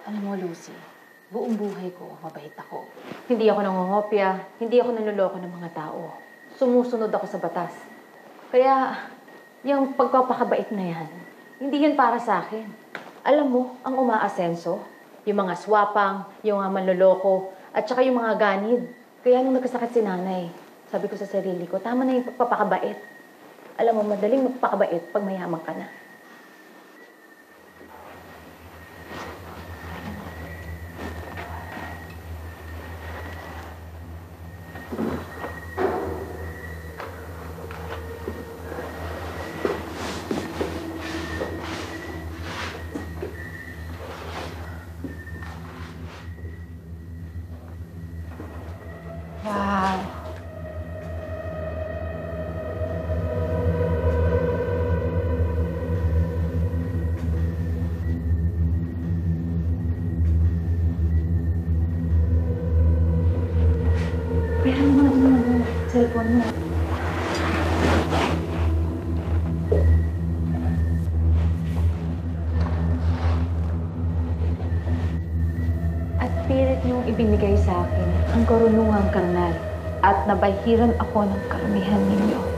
Alam mo, Lucy, buong buhay ko, mabait ako. Hindi ako nangongopya, hindi ako nanloloko ng mga tao. Sumusunod ako sa batas. Kaya, yung pagpapakabait na yan, hindi yan para sa akin. Alam mo, ang umaasenso, yung mga swapang, yung mga manloloko, at saka yung mga ganid. Kaya nung nagkasakit si nanay, sabi ko sa sarili ko, tama na yung pagpapakabait. Alam mo, madaling magpakabait pag mayaman ka na. Wow. Pero mo naman cellphone mo. At pilit niyong ibinigay sa akin ang karunungang karnal at nabahiran ako ng karamihan ninyo.